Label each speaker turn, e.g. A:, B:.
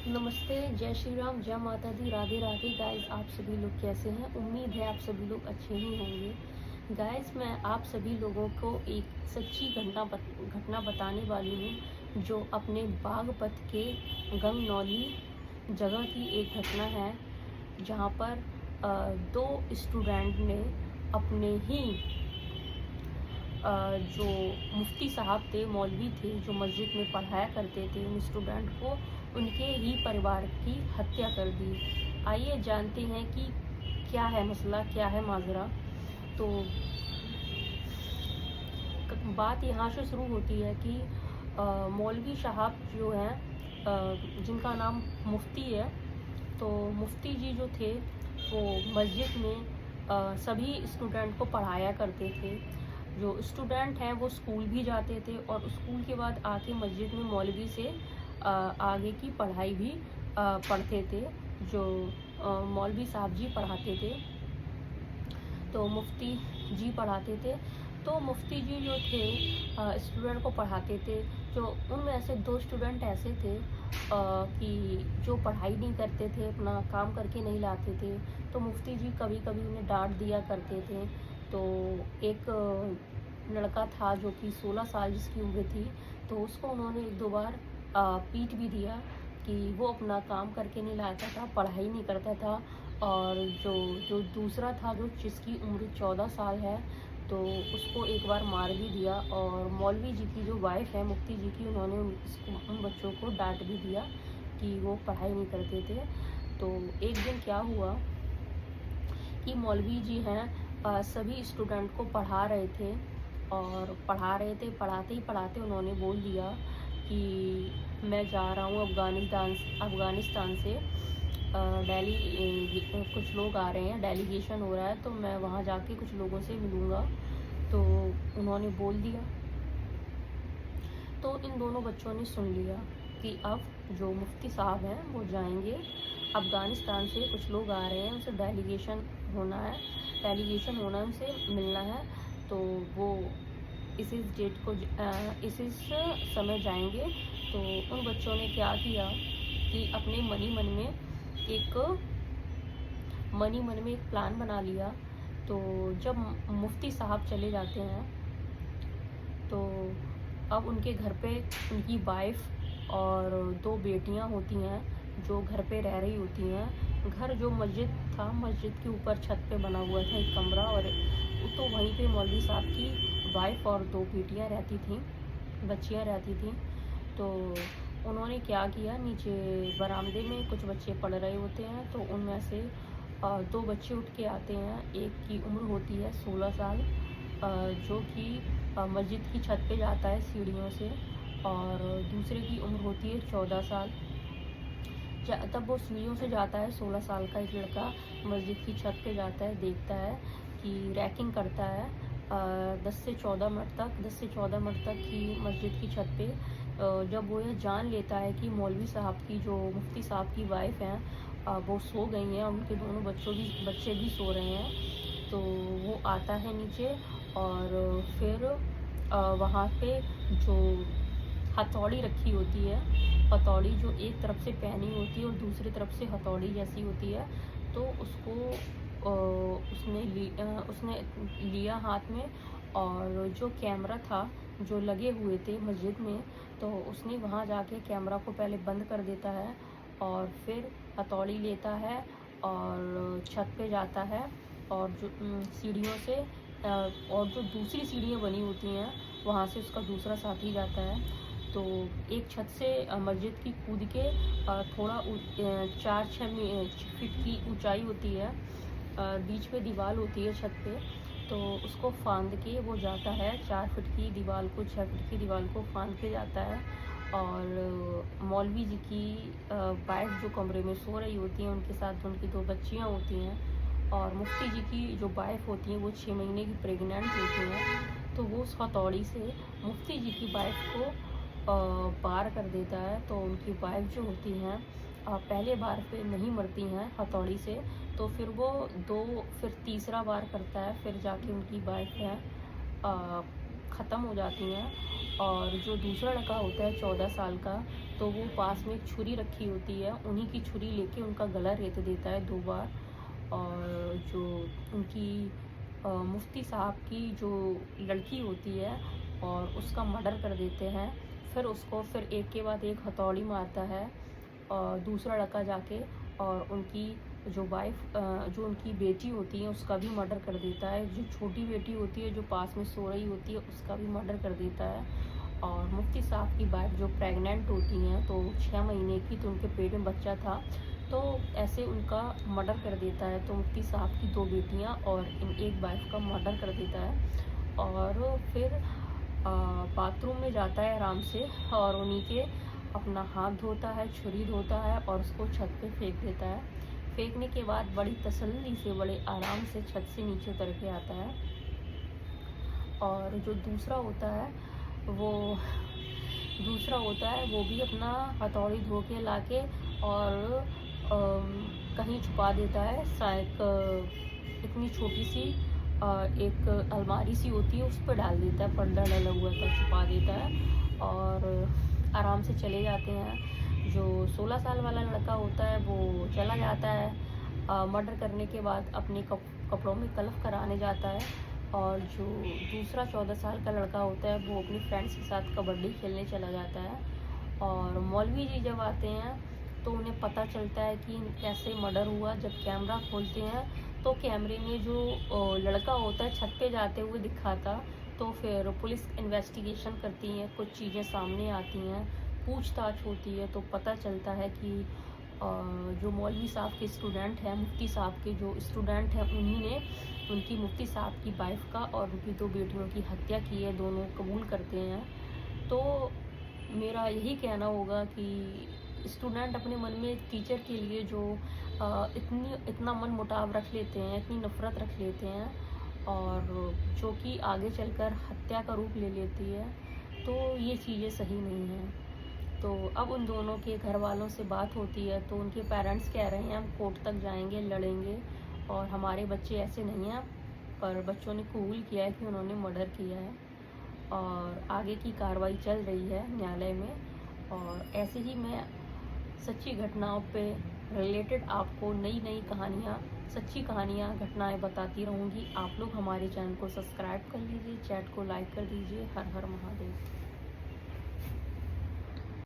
A: नमस्ते, जय श्री राम, जय माता दी, राधे राधे। गाइस, आप सभी लोग कैसे हैं? उम्मीद है आप सभी लोग अच्छे ही होंगे। गाइस, मैं आप सभी लोगों को एक सच्ची घटना बताने वाली हूँ, जो अपने बागपत के गंगनौली जगह की एक घटना है, जहाँ पर दो स्टूडेंट ने अपने ही जो मुफ्ती साहब थे, मौलवी थे, जो मस्जिद में पढ़ाया करते थे उन स्टूडेंट को, उनके ही परिवार की हत्या कर दी। आइए जानते हैं कि क्या है मसला, क्या है माजरा। तो बात यहाँ से शुरू होती है कि मौलवी साहब जो हैं, जिनका नाम मुफ्ती है, तो मुफ्ती जी जो थे वो मस्जिद में सभी स्टूडेंट को पढ़ाया करते थे। जो स्टूडेंट हैं वो स्कूल भी जाते थे और स्कूल के बाद आके मस्जिद में मौलवी से आगे की पढ़ाई भी पढ़ते थे, जो मौलवी साहब जी पढ़ाते थे। तो मुफ्ती जी पढ़ाते थे। तो मुफ्ती जी जो थे स्टूडेंट को पढ़ाते थे। जो उनमें ऐसे दो स्टूडेंट ऐसे थे कि जो पढ़ाई नहीं करते थे, अपना काम करके नहीं लाते थे। तो मुफ्ती जी कभी कभी उन्हें डांट दिया करते थे। तो एक लड़का था जो कि 16 साल जिसकी उम्र थी, तो उसको उन्होंने एक दो बार पीट भी दिया कि वो अपना काम करके नहीं लाता था, पढ़ाई नहीं करता था। और जो जो दूसरा था, जो जिसकी उम्र 14 साल है, तो उसको एक बार मार भी दिया। और मौलवी जी की जो वाइफ है मुफ्ती जी की, उन्होंने उन बच्चों को डांट भी दिया कि वो पढ़ाई नहीं करते थे। तो एक दिन क्या हुआ कि मौलवी जी हैं सभी स्टूडेंट को पढ़ा रहे थे, और पढ़ाते ही पढ़ाते उन्होंने बोल दिया कि मैं जा रहा हूँ अफ़गानिस्तान से कुछ लोग आ रहे हैं, डेलीगेशन हो रहा है, तो मैं वहाँ जाके कुछ लोगों से मिलूँगा। तो उन्होंने बोल दिया। तो इन दोनों बच्चों ने सुन लिया कि अब जो मुफ्ती साहब हैं वो जाएंगे अफ़गानिस्तान से, कुछ लोग आ रहे हैं, उनसे डेलीगेशन होना है, उनसे मिलना है। तो वो इस समय जाएंगे। तो उन बच्चों ने क्या किया कि अपने मनी मन में एक प्लान बना लिया। तो जब मुफ्ती साहब चले जाते हैं, तो अब उनके घर पे उनकी वाइफ और दो बेटियां होती हैं, जो घर पे रह रही होती हैं। घर जो मस्जिद था, मस्जिद के ऊपर छत पे बना हुआ था एक कमरा, और तो वहीं पे मौलवी साहब की वाइफ और दो बच्चियां रहती थीं। तो उन्होंने क्या किया, नीचे बरामदे में कुछ बच्चे पढ़ रहे होते हैं, तो उनमें से दो बच्चे उठ के आते हैं। एक की उम्र होती है 16 साल, जो कि मस्जिद की छत पे जाता है सीढ़ियों से, और दूसरे की उम्र होती है 14 साल। तब वो सीढ़ियों से जाता है, 16 साल का एक लड़का मस्जिद की छत पे जाता है, देखता है कि रैकिंग करता है 10 से 14 मिनट तक की मस्जिद की छत पे। जब वो यह जान लेता है कि मौलवी साहब की, जो मुफ्ती साहब की वाइफ हैं, वो सो गई हैं, उनके दोनों बच्चे भी सो रहे हैं, तो वो आता है नीचे। और फिर वहाँ पे जो हथौड़ी रखी होती है, हथौड़ी जो एक तरफ से पैनी होती है और दूसरी तरफ से हथौड़ी जैसी होती है, तो उसने लिया हाथ में। और जो कैमरा था, जो लगे हुए थे मस्जिद में, तो उसने वहाँ जाके कैमरा को पहले बंद कर देता है, और फिर हथौड़ी लेता है और छत पे जाता है। और जो सीढ़ियों से और जो दूसरी सीढ़ियाँ बनी होती हैं, वहाँ से उसका दूसरा साथी जाता है। तो एक छत से मस्जिद की कूद के थोड़ा 4-6 फीट की ऊंचाई होती है, बीच में दीवार होती है छत पे, तो उसको फांद के वो जाता है। 6 फीट की दीवार को फांद के जाता है। और मौलवी जी की वाइफ जो कमरे में सो रही होती हैं, उनके साथ उनकी दो बच्चियां होती हैं, और मुफ्ती जी की जो वाइफ होती हैं वो 6 महीने की प्रेग्नेंट होती हैं। तो वो उस हथौड़ी से मुफ्ती जी की वाइफ को पार कर देता है। तो उनकी वाइफ जो होती हैं, पहले बार पे नहीं मरती हैं हथौड़ी से, तो फिर तीसरा बार करता है, फिर जाके उनकी वाइफ है ख़त्म हो जाती हैं। और जो दूसरा लड़का होता है 14 साल का, तो वो पास में एक छुरी रखी होती है, उन्हीं की छुरी लेके उनका गला रेत देता है 2 बार। और जो उनकी मुफ्ती साहब की जो लड़की होती है और उसका मर्डर कर देते हैं। फिर उसको एक के बाद एक हथौड़ी मारता है और दूसरा लड़का जाके और उनकी जो जो उनकी बेटी होती है उसका भी मर्डर कर देता है। जो छोटी बेटी होती है जो पास में सो रही होती है उसका भी मर्डर कर देता है। और मुफ्ती साहब की वाइफ जो प्रेग्नेंट होती हैं, तो 6 महीने की, तो उनके पेट में बच्चा था, तो ऐसे उनका मर्डर कर देता है। तो मुफ्ती साहब की 2 बेटियां और एक वाइफ का मर्डर कर देता है। और फिर बाथरूम में जाता है आराम से और उन्हीं के अपना हाथ धोता है, छुरी धोता है और उसको छत पे फेंक देता है। फेंकने के बाद बड़ी तसल्ली से, बड़े आराम से छत से नीचे उतर के आता है। और जो वो भी अपना हथौड़ी धो के लाके और कहीं छुपा देता है। इतनी छोटी सी एक अलमारी सी होती है, उस पर डाल देता है, पर्दा डला हुआ था, छुपा देता है और आराम से चले जाते हैं। जो 16 साल वाला लड़का होता है वो चला जाता है मर्डर करने के बाद, अपने कपड़ों में कलफ कराने जाता है। और जो दूसरा 14 साल का लड़का होता है वो अपनी फ्रेंड्स के साथ कबड्डी खेलने चला जाता है। और मौलवी जी जब आते हैं तो उन्हें पता चलता है कि कैसे मर्डर हुआ। जब कैमरा खोलते हैं तो कैमरे में जो लड़का होता है छत पे जाते हुए दिखा था। तो फिर पुलिस इन्वेस्टिगेशन करती है, कुछ चीज़ें सामने आती हैं, पूछताछ होती है, तो पता चलता है कि जो मौलवी साहब के स्टूडेंट हैं, मुफ्ती साहब के जो स्टूडेंट हैं, उन्हीं ने उनकी मुफ्ती साहब की वाइफ का और उनकी 2 बेटियों की हत्या की है। दोनों कबूल करते हैं। तो मेरा यही कहना होगा कि स्टूडेंट अपने मन में टीचर के लिए जो इतना मन मुटाव रख लेते हैं, इतनी नफ़रत रख लेते हैं और जो कि आगे चलकर हत्या का रूप ले लेती है, तो ये चीज़ें सही नहीं हैं। तो अब उन दोनों के घर वालों से बात होती है तो उनके पेरेंट्स कह रहे हैं हम कोर्ट तक जाएंगे, लड़ेंगे और हमारे बच्चे ऐसे नहीं हैं। पर बच्चों ने कबूल किया है कि उन्होंने मर्डर किया है और आगे की कार्रवाई चल रही है न्यायालय में। और ऐसे ही मैं सच्ची घटनाओं पे रिलेटेड आपको नई कहानियाँ, सच्ची कहानियाँ, घटनाएं बताती रहूँगी। आप लोग हमारे चैनल को सब्सक्राइब कर लीजिए, चैट को लाइक कर दीजिए। हर हर महादेव।